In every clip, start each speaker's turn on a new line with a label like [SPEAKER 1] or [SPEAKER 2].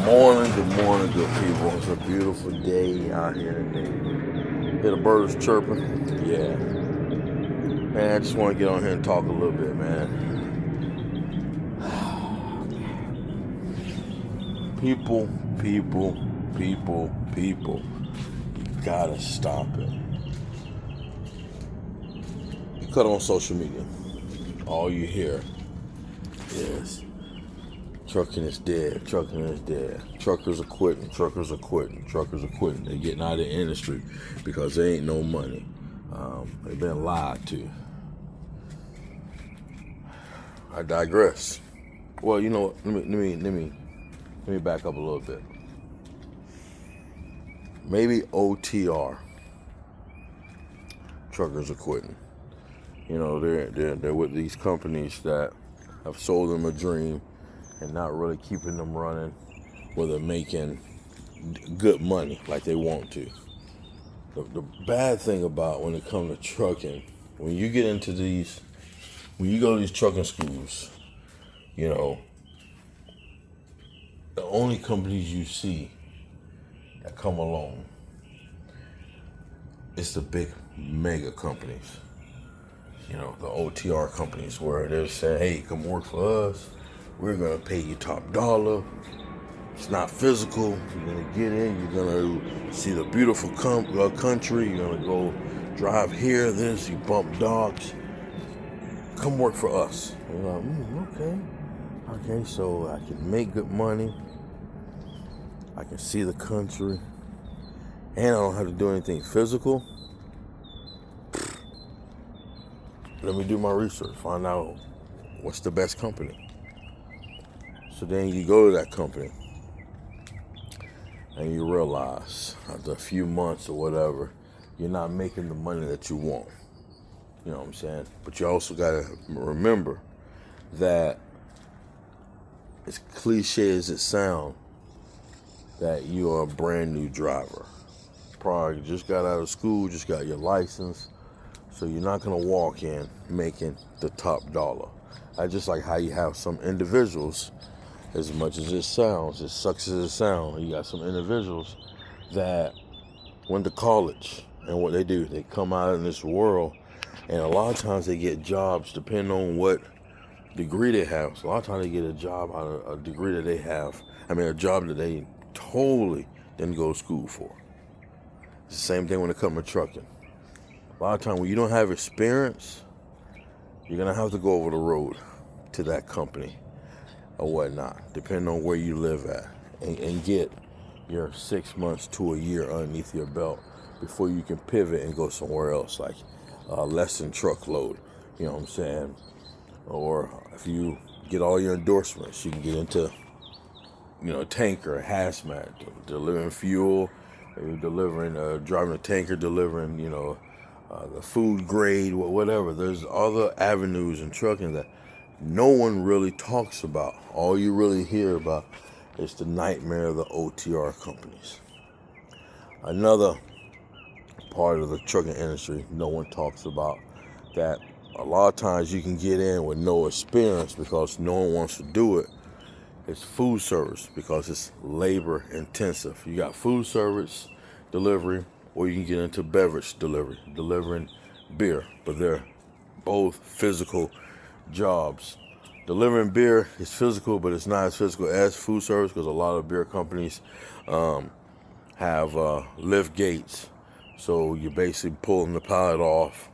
[SPEAKER 1] Good morning, good people. It's a beautiful day out here today. Hear the birds chirping? Yeah. Man, I just want to get on here and talk a little bit, man. People, people, people. You gotta stop it. You cut on social media. All you hear is trucking is dead, trucking is dead. Truckers are quitting, truckers are quitting, truckers are quitting. They're getting out of the industry because there ain't no money. They've been lied to. I digress. Well, you know what? Let me back up a little bit. Maybe OTR truckers are quitting. You know, they're with these companies that have sold them a dream and not really keeping them running where they're making good money like they want to. The bad thing about when it comes to trucking, when you get into these, when you go to these trucking schools, you know, the only companies you see that come along is the big mega companies. You know, the OTR companies where they're saying, hey, come work for us. We're going to pay you top dollar. It's not physical. You're going to get in. You're going to see the beautiful country. You're going to go drive here, this. You bump dogs. Come work for us. And you're like, okay. Okay, so I can make good money. I can see the country. And I don't have to do anything physical. Let me do my research. Find out what's the best company. So then you go to that company. And you realize after a few months or whatever, you're not making the money that you want. You know what I'm saying? But you also got to remember that, as cliche as it sounds, that you are a brand new driver. Probably just got out of school, just got your license. So you're not going to walk in making the top dollar. I just like how you have some individuals, as much as it sounds, as sucks as it sounds, you got some individuals that went to college, and what they do, they come out in this world, and a lot of times they get jobs depending on what degree they have. So a lot of times they get a job out of a degree that they have. A job that they totally didn't go to school for. It's the same thing when it comes to trucking. A lot of times when you don't have experience, you're going to have to go over the road to that company or whatnot, depending on where you live at, and get your 6 months to a year underneath your belt before you can pivot and go somewhere else, like less than truckload, you know what I'm saying? Or if you get all your endorsements, you can get into, tanker, hazmat, delivering fuel, maybe driving a tanker, delivering, the food grade, whatever. There's other avenues in trucking that no one really talks about. All you really hear about is the nightmare of the OTR companies. Another part of the trucking industry no one talks about, that a lot of times you can get in with no experience because no one wants to do it, is food service, because it's labor intensive. You got food service delivery, or you can get into beverage delivery, delivering beer, but they're both physical jobs. Delivering beer is physical, but it's not as physical as food service, because a lot of beer companies have lift gates. So you're basically pulling the pallet off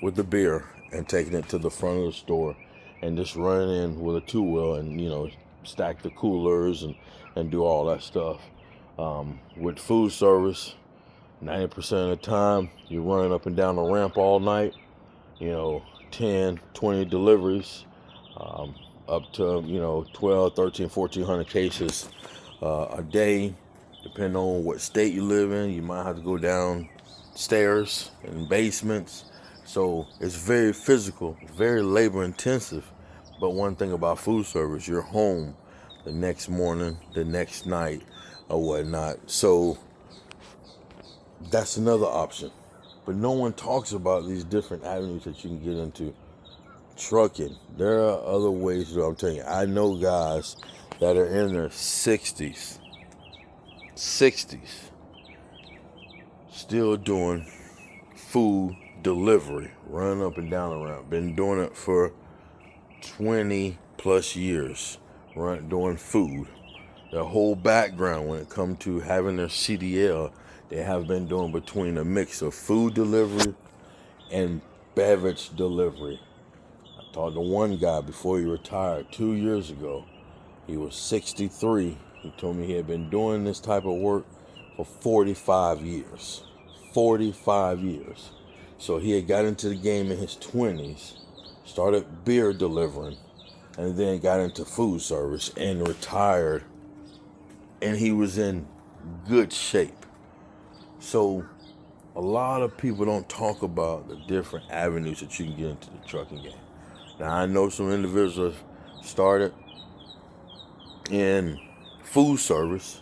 [SPEAKER 1] with the beer and taking it to the front of the store and just running in with a two-wheel and, stack the coolers and do all that stuff. With food service, 90% of the time, you're running up and down the ramp all night, 10, 20 deliveries, up to, 12, 13, 1,400 cases a day. Depending on what state you live in, you might have to go downstairs in basements. So it's very physical, very labor intensive. But one thing about food service, you're home the next morning, the next night, or whatnot. So that's another option. But no one talks about these different avenues that you can get into trucking. There are other ways to do it. I'm telling you, I know guys that are in their 60s, still doing food delivery, running up and down the ramp. Been doing it for 20 plus years, doing food. Their whole background when it comes to having their CDL, they have been doing between a mix of food delivery and beverage delivery. I talked to one guy before he retired 2 years ago. He was 63. He told me he had been doing this type of work for 45 years. 45 years. So he had got into the game in his 20s, started beer delivering, and then got into food service and retired. And he was in good shape. So a lot of people don't talk about the different avenues that you can get into the trucking game. Now, I know some individuals started in food service,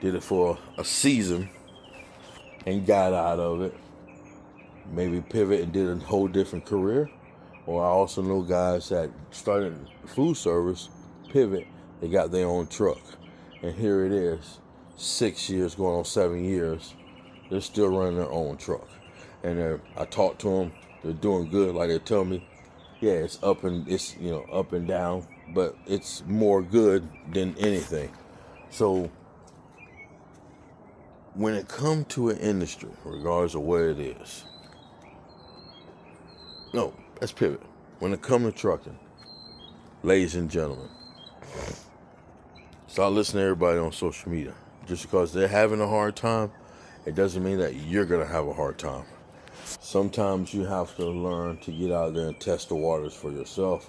[SPEAKER 1] did it for a season, and got out of it. Maybe pivot and did a whole different career. Or I also know guys that started food service, pivot, they got their own truck. And here it is, 6 years, going on 7 years, they're still running their own truck. And I talked to them, they're doing good. Like they tell me, yeah, it's up and down, but it's more good than anything. So when it comes to an industry, regardless of what it is, no, let's pivot. When it comes to trucking, ladies and gentlemen, start listening to everybody on social media. Just because they're having a hard time, it doesn't mean that you're going to have a hard time. Sometimes you have to learn to get out there and test the waters for yourself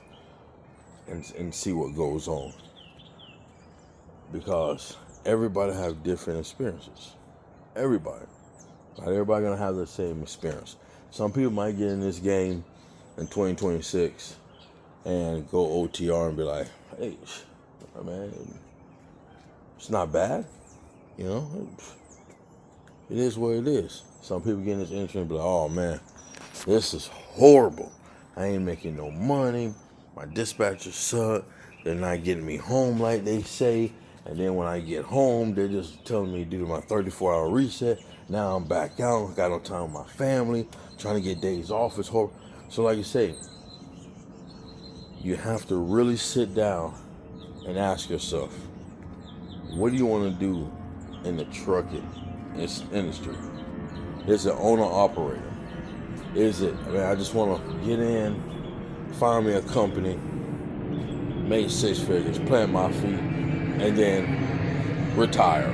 [SPEAKER 1] and see what goes on. Because everybody have different experiences. Everybody. Not everybody going to have the same experience. Some people might get in this game in 2026 and go OTR and be like, hey, man, it's not bad. You know, it is what it is. Some people get in this industry and be like, oh man, this is horrible. I ain't making no money. My dispatchers suck. They're not getting me home like they say. And then when I get home, they're just telling me to do my 34-hour reset. Now I'm back out. Got no time with my family. Trying to get days off. It's horrible. So like you say, you have to really sit down and ask yourself, what do you want to do in the trucking industry? Is it owner-operator? Is it, I just want to get in, find me a company, make 6 figures, plant my feet, and then retire?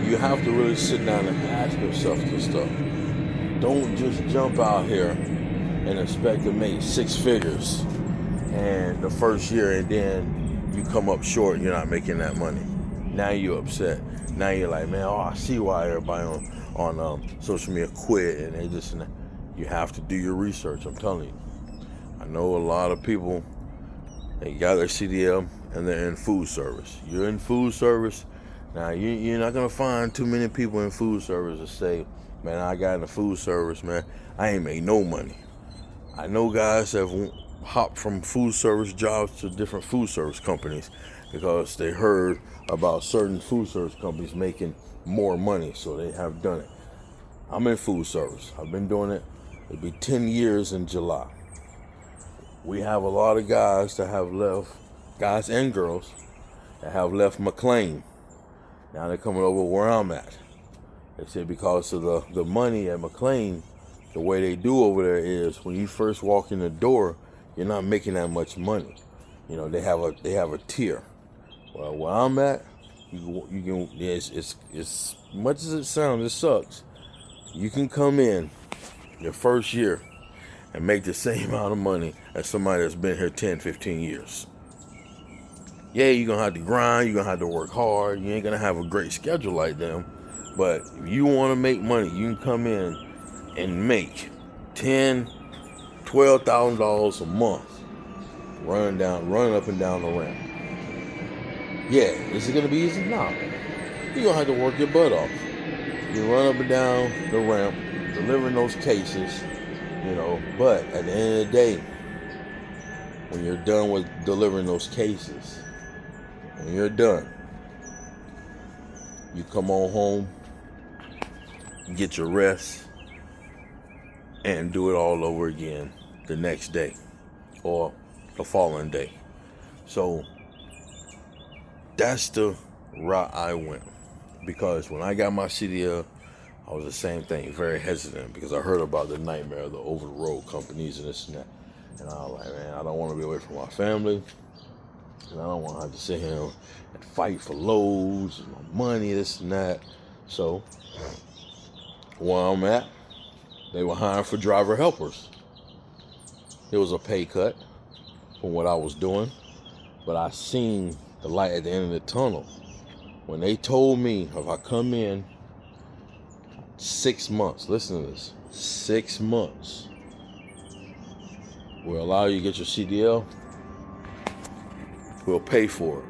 [SPEAKER 1] You have to really sit down and ask yourself this stuff. Don't just jump out here and expect to make 6 figures and the first year and then you come up short and you're not making that money. Now you're upset. Now you're like, man, I see why everybody on social media quit and they just, you have to do your research. I'm telling you. I know a lot of people, they got their CDL and they're in food service. You're in food service. Now you're not gonna find too many people in food service that say, man, I got into food service, man, I ain't made no money. I know guys that have hopped from food service jobs to different food service companies because they heard about certain food service companies making more money, so they have done it. I'm in food service. I've been doing it. It'll be 10 years in July. We have a lot of guys that have left, guys and girls, that have left McLean. Now they're coming over where I'm at. They said because of the money at McLean, the way they do over there is when you first walk in the door, you're not making that much money. You know, they have a tier. Well, where I'm at, you can, it's much as it sounds, it sucks. You can come in your first year and make the same amount of money as somebody that's been here 10, 15 years. Yeah, you're going to have to grind, you're going to have to work hard, you ain't going to have a great schedule like them, but if you want to make money, you can come in and make $10,000, $12,000 a month running up and down the ramp. Yeah, is it going to be easy? No. You're going to have to work your butt off. You run up and down the ramp, delivering those cases, but at the end of the day, when you're done with delivering those cases, When you're done, you come on home, get your rest, and do it all over again the next day or the following day. So that's the route I went. Because when I got my CDL, I was the same thing, very hesitant because I heard about the nightmare of the over the road companies and this and that. And I was like, man, I don't want to be away from my family. And I don't want to have to sit here and fight for loads and my money, this and that. So where I'm at, they were hiring for driver helpers. It was a pay cut from what I was doing, but I seen the light at the end of the tunnel. When they told me if I come in 6 months, listen to this, 6 months will allow you to get your CDL, we'll pay for it.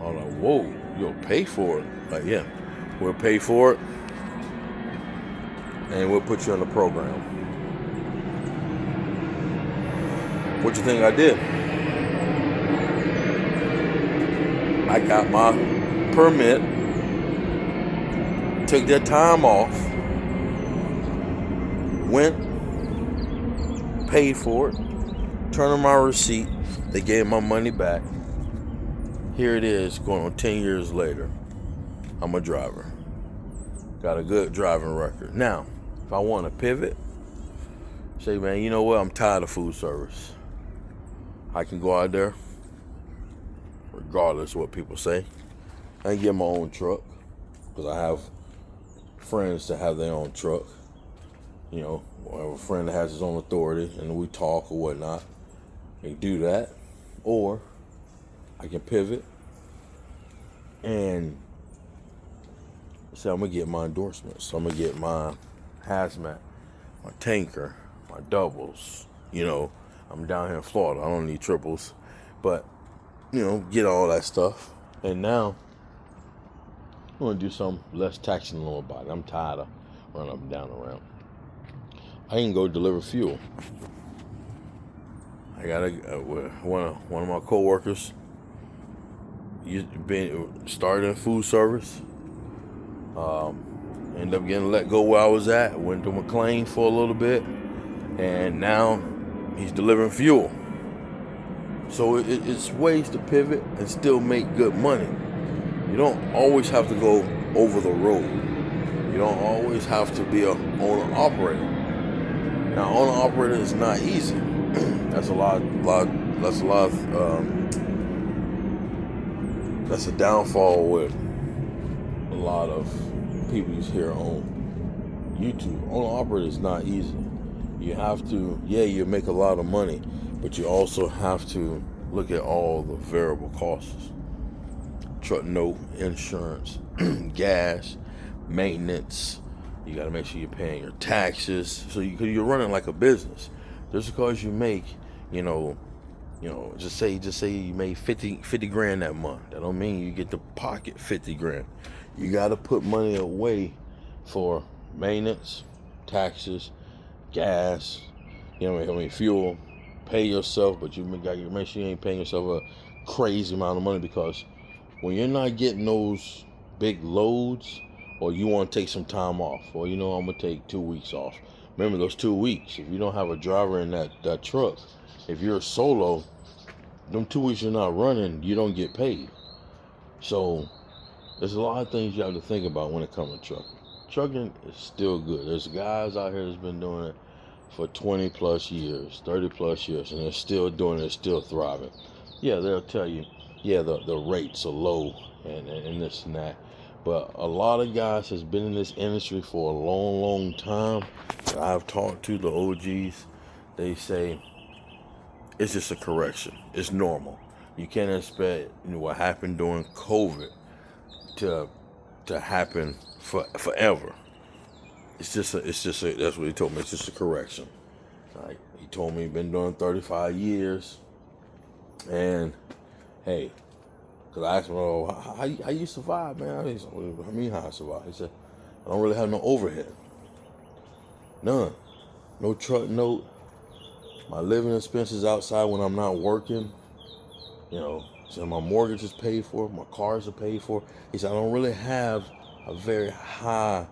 [SPEAKER 1] I'm like, whoa, you'll pay for it? Like, yeah, we'll pay for it and we'll put you in the program. What you think I did? I got my permit, took that time off, went, paid for it, turned in my receipt, they gave my money back. Here it is, going on 10 years later. I'm a driver. Got a good driving record. Now, if I want to pivot, say, man, you know what? I'm tired of food service. I can go out there, regardless of what people say. I can get my own truck, because I have friends that have their own truck. You know, I have a friend that has his own authority, and we talk or whatnot. I can do that. Or I can pivot and say, I'm going to get my endorsements. So I'm going to get my hazmat, my tanker, my doubles. You know, I'm down here in Florida. I don't need triples. But, you know, get all that stuff. And now, I'm going to do something less taxing on my body. I'm tired of running up and down around. I can go deliver fuel. I got one of my coworkers started in food service. Ended up getting let go where I was at. Went to McLean for a little bit, and now he's delivering fuel. So it's ways to pivot and still make good money. You don't always have to go over the road. You don't always have to be an owner-operator. Now, owner-operator is not easy. That's a downfall with a lot of people you hear on YouTube. Owner-operator is not easy. You have to, you make a lot of money, but you also have to look at all the variable costs. Truck note, insurance, gas, maintenance. You got to make sure you're paying your taxes. So you're running like a business. Just because you make, just say you made 50 grand that month. That don't mean you get to pocket 50 grand. You got to put money away for maintenance, taxes, gas, fuel. Pay yourself, but you got to make sure you ain't paying yourself a crazy amount of money, because when you're not getting those big loads, or you want to take some time off, or I'm going to take 2 weeks off. Remember those 2 weeks, if you don't have a driver in that truck, if you're a solo, them 2 weeks you're not running, you don't get paid. So there's a lot of things you have to think about when it comes to trucking. Trucking is still good. There's guys out here that's been doing it for 20 plus years, 30 plus years, and they're still doing it, still thriving. Yeah, they'll tell you, the rates are low and this and that. But a lot of guys has been in this industry for a long, long time. I've talked to the OGs. They say it's just a correction. It's normal. You can't expect what happened during COVID to happen forever. It's just that's what he told me. It's just a correction. Like, he told me he's been doing 35 years, and hey. Because I asked him, how you survive, man? He said, what do you mean how I survive? He said, I don't really have no overhead. None. No truck note. My living expenses outside when I'm not working, So my mortgage is paid for, my cars are paid for. He said, I don't really have a very high,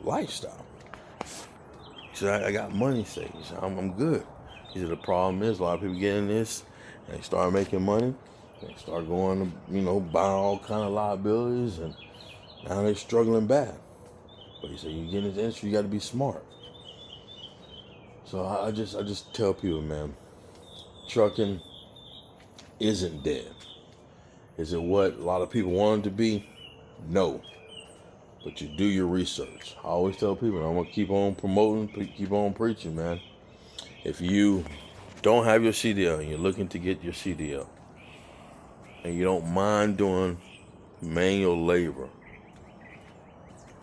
[SPEAKER 1] lifestyle. He said, I got money saved. He said, I'm good. He said, the problem is a lot of people get in this and they start making money. They start going to, buying all kind of liabilities, and now they're struggling bad. But he said, you get in this industry, you got to be smart. So I just tell people, man, trucking isn't dead. Is it what a lot of people want it to be? No. But you do your research. I always tell people, I'm going to keep on promoting, keep on preaching, man. If you don't have your CDL and you're looking to get your CDL, and you don't mind doing manual labor,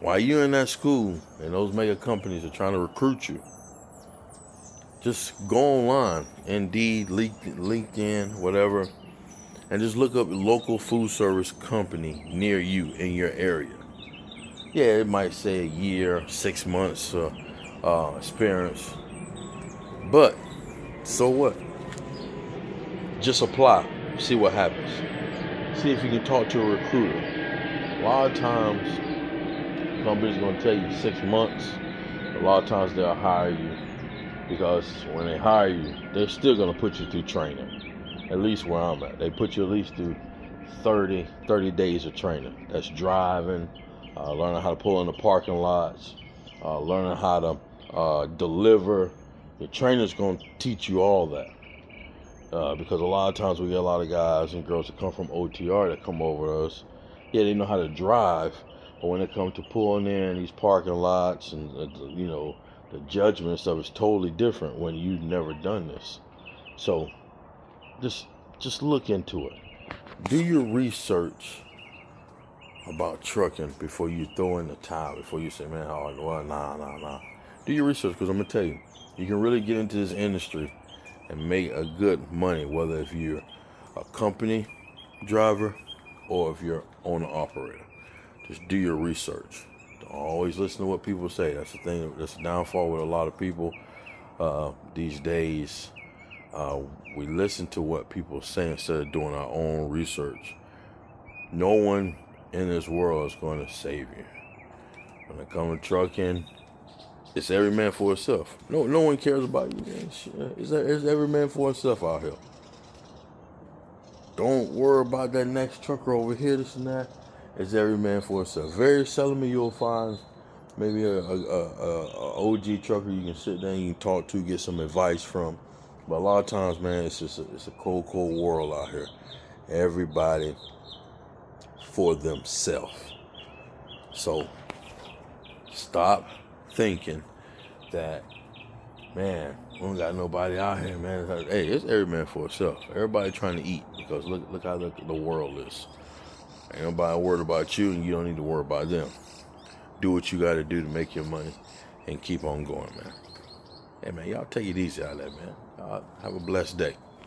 [SPEAKER 1] while you're in that school and those mega companies are trying to recruit you, just go online, Indeed, LinkedIn, whatever, and just look up local food service company near you in your area. Yeah, it might say a year, 6 months experience, but so what? Just apply, see what happens. See if you can talk to a recruiter. A lot of times, companies are going to tell you 6 months. A lot of times they'll hire you, because when they hire you, they're still going to put you through training. At least where I'm at, they put you at least through 30 days of training. That's driving, learning how to pull in the parking lots, learning how to deliver. Your trainer's going to teach you all that. Because a lot of times we get a lot of guys and girls that come from OTR that come over to us. Yeah, they know how to drive, but when it comes to pulling in these parking lots and the judgment and stuff is totally different when you've never done this. So just look into it. Do your research about trucking before you throw in the towel, before you say, man, nah. Do your research, because I'm going to tell you, you can really get into this industry and make a good money, whether if you're a company driver or if you're owner operator. Just do your research. Don't always listen to what people say. That's the thing. That's the downfall with a lot of people these days. We listen to what people say instead of doing our own research. No one in this world is going to save you. When it comes to trucking, it's every man for himself. No one cares about you, man. It's every man for himself out here. Don't worry about that next trucker over here, this and that. It's every man for himself. Very seldomly you'll find maybe a OG trucker you can sit down, you can talk to, get some advice from. But a lot of times, man, it's a cold world out here. Everybody for themselves. So stop thinking that, man, we don't got nobody out here, man. Hey, it's every man for himself. Everybody trying to eat, because look how the world is. Ain't nobody worried about you, and you don't need to worry about them. Do what you got to do to make your money and keep on going, man. Hey, man, y'all take it easy out there, man. Have a blessed day.